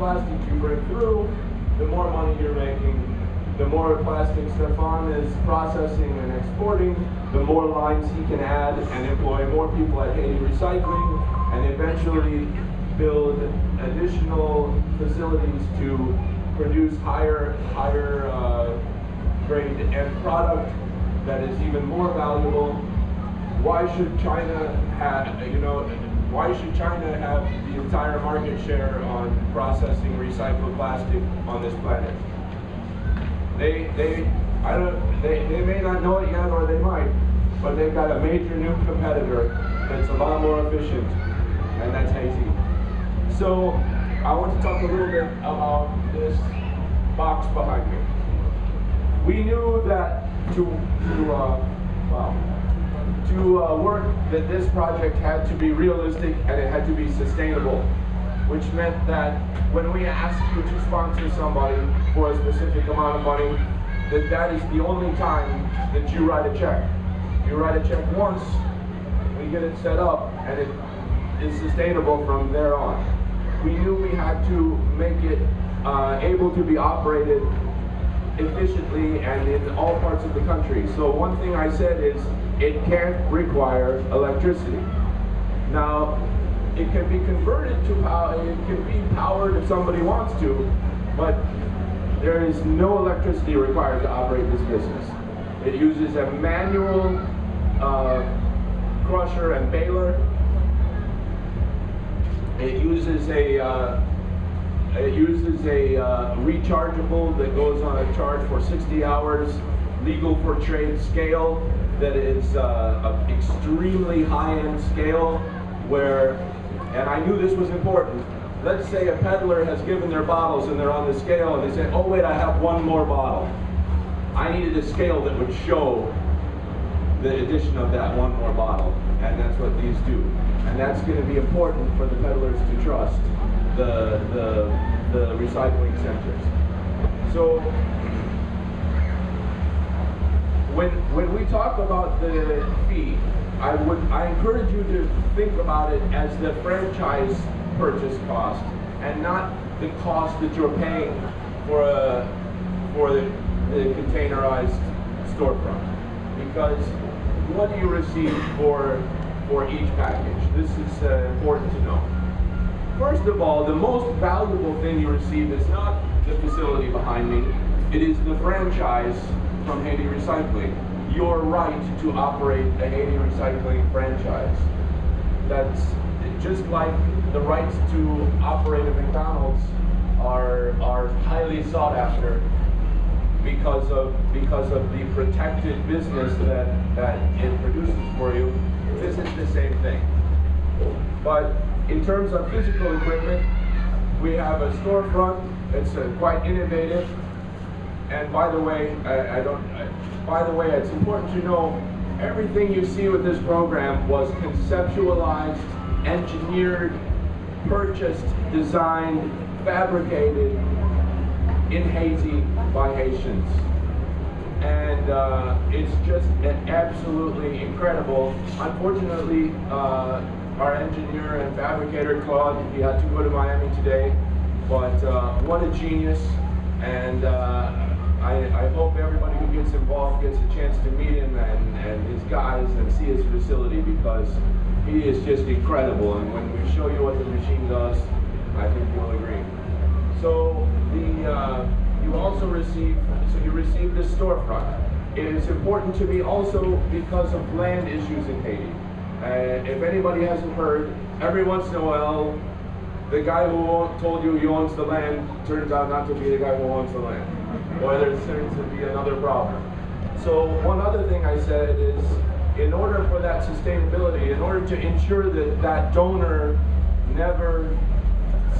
plastic you bring through, the more money you're making. The more plastic Stefan is processing and exporting, the more lines he can add and employ more people at Haiti Recycling, and eventually build additional facilities to produce higher grade end product that is even more valuable. Why should China have, why should China have the entire market share on processing recycled plastic on this planet? They may not know it yet, or they might, but they've got a major new competitor that's a lot more efficient, and that's Haiti. So I want to talk a little bit about this box behind me. We knew that to work, that this project had to be realistic and it had to be sustainable, which meant that when we ask you to sponsor somebody for a specific amount of money, that is the only time that you write a check. You write a check once, we get it set up, and it is sustainable from there on. We knew we had to make it able to be operated efficiently and in all parts of the country. So one thing I said is, it can't require electricity. Now, it can be converted to power, it can be powered if somebody wants to, but there is no electricity required to operate this business. It uses a manual crusher and baler. It uses a rechargeable that goes on a charge for 60 hours, legal for trade scale that is an extremely high-end scale where, and I knew this was important, let's say a peddler has given their bottles and they're on the scale and they say, oh wait, I have one more bottle. I needed a scale that would show the addition of that one more bottle, and that's what these do. And that's going to be important for the peddlers to trust the recycling centers. So when we talk about the fee, I encourage you to think about it as the franchise purchase cost and not the cost that you're paying for the containerized storefront. Because what do you receive for each package? This is important to know. First of all, the most valuable thing you receive is not the facility behind me. It is the franchise from Haiti Recycling. Your right to operate a Haiti Recycling franchise. That's just like the rights to operate a McDonald's are highly sought after because of the protected business that it produces for you. This is the same thing. But in terms of physical equipment, we have a storefront. It's quite innovative. And by the way, it's important to know everything you see with this program was conceptualized, engineered, purchased, designed, fabricated in Haiti by Haitians. And it's just absolutely incredible. Unfortunately, our engineer and fabricator, Claude, he had to go to Miami today, but what a genius. And I hope everybody who gets involved gets a chance to meet him and his guys and see his facility, because he is just incredible. And when we show you what the machine does, I think you'll agree. So you also receive this storefront. It is important to me also because of land issues in Haiti. If anybody hasn't heard, every once in a while, the guy who told you he owns the land turns out not to be the guy who owns the land. Or there seems to be another problem. So one other thing I said is, in order for that sustainability, in order to ensure that that donor never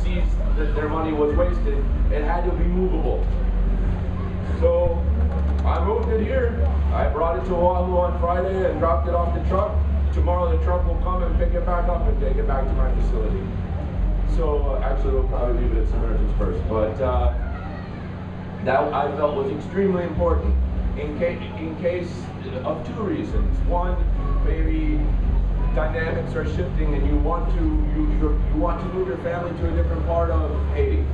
sees that their money was wasted, it had to be movable. So I moved it here. I brought it to Wahoo on Friday and dropped it off the truck. Tomorrow the truck will come and pick it back up and take it back to my facility. So actually we'll probably leave it at Samaritan's first. But that I felt was extremely important in case of two reasons. One, maybe dynamics are shifting and you want to move your family to a different part of Haiti.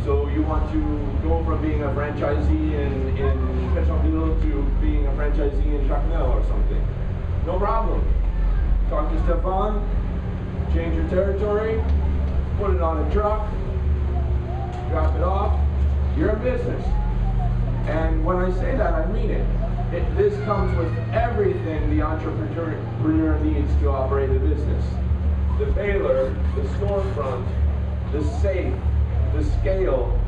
So you want to go from being a franchisee in Pétionville to being a franchisee in Jacmel or something. No problem. Talk to Stefan, change your territory, put it on a truck, drop it off, you're in business. And when I say that, I mean it. This comes with everything the entrepreneur needs to operate a business. The baler, the storefront, the safe, the scale,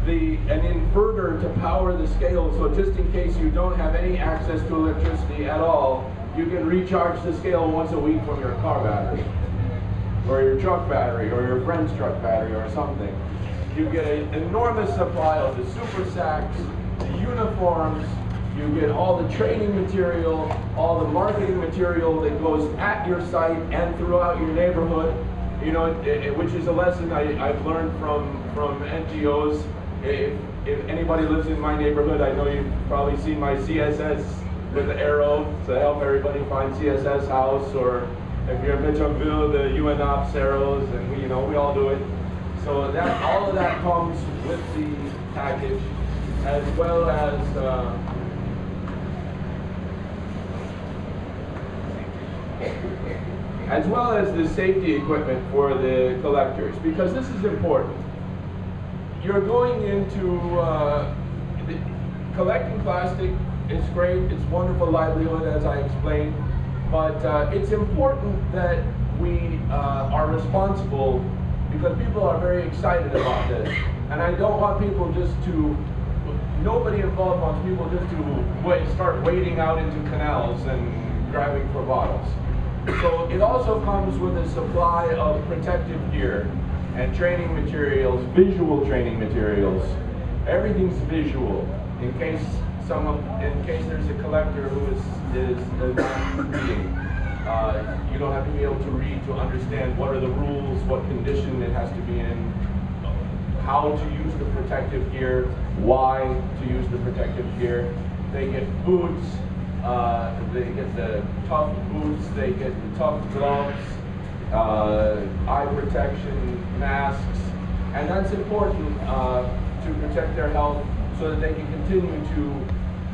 an inverter to power the scale, so just in case you don't have any access to electricity at all, you can recharge the scale once a week from your car battery, or your truck battery, or your friend's truck battery, or something. You get an enormous supply of the super sacks, the uniforms, you get all the training material, all the marketing material that goes at your site and throughout your neighborhood. You know, which is a lesson I've learned from NGOs. If anybody lives in my neighborhood, I know you've probably seen my CSS with the arrow to help everybody find CSS house, or if you're in Pétionville, the UNOPS arrows, and we all do it. So that all of that comes with the package, as well as the safety equipment for the collectors, because this is important. You're going into collecting plastic. It's great, it's wonderful livelihood, as I explained, but it's important that we are responsible, because people are very excited about this, and I don't want people nobody involved wants people just to start wading out into canals and grabbing for bottles. So it also comes with a supply of protective gear and training materials, visual training materials. Everything's visual, in case there's a collector who is not reading. You don't have to be able to read to understand what are the rules, what condition it has to be in, how to use the protective gear, why to use the protective gear. They get boots, they get the tough boots, they get the tough gloves, eye protection, masks, and that's important to protect their health so that they can continue to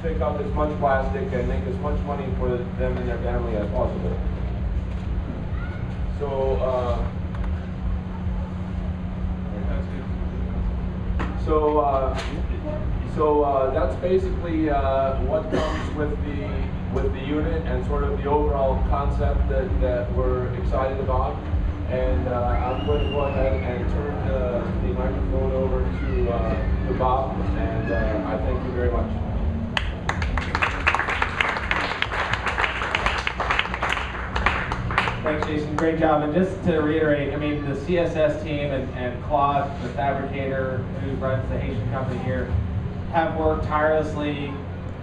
pick up as much plastic and make as much money for them and their family as possible. So that's basically what comes with the unit and sort of the overall concept that we're excited about. And I'm going to go ahead and turn the microphone over to Bob, and I thank you very much. Thanks, Jason. Great job. And just to reiterate, I mean, the CSS team and Claude, the fabricator who runs the Haitian company here, have worked tirelessly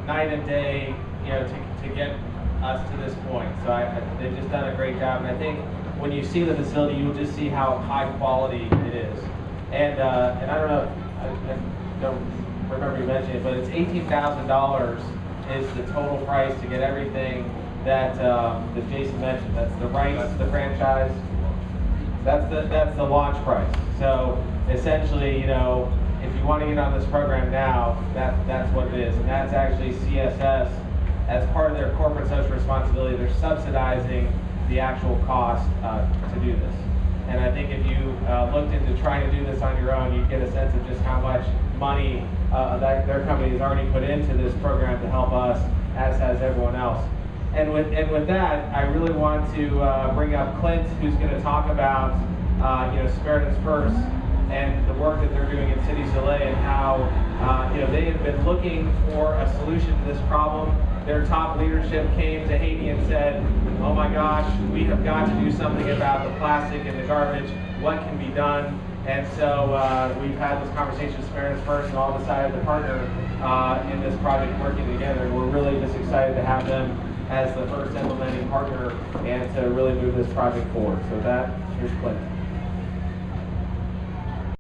night and day, to get us to this point. So they've just done a great job. And I think when you see the facility, you'll just see how high quality it is. And I don't know, I don't remember you mentioning it, but it's $18,000 is the total price to get everything that Jason mentioned. That's the rights, the franchise. That's the launch price. So essentially, if you want to get on this program now, that's what it is, and that's actually CSS as part of their corporate social responsibility. They're subsidizing the actual cost to do this. And I think if you looked into trying to do this on your own, you'd get a sense of just how much money that their company has already put into this program to help us, as has everyone else. And with that, I really want to bring up Clint, who's going to talk about Samaritans First and the work that they're doing in City Soleil, and how they have been looking for a solution to this problem. Their top leadership came to Haiti and said, "Oh my gosh, we have got to do something about the plastic and the garbage. What can be done?" And so we've had this conversation with Samaritans First, and all decided to partner in this project, working together. We're really just excited to have them as the first implementing partner and to really move this project forward. So here's Clint.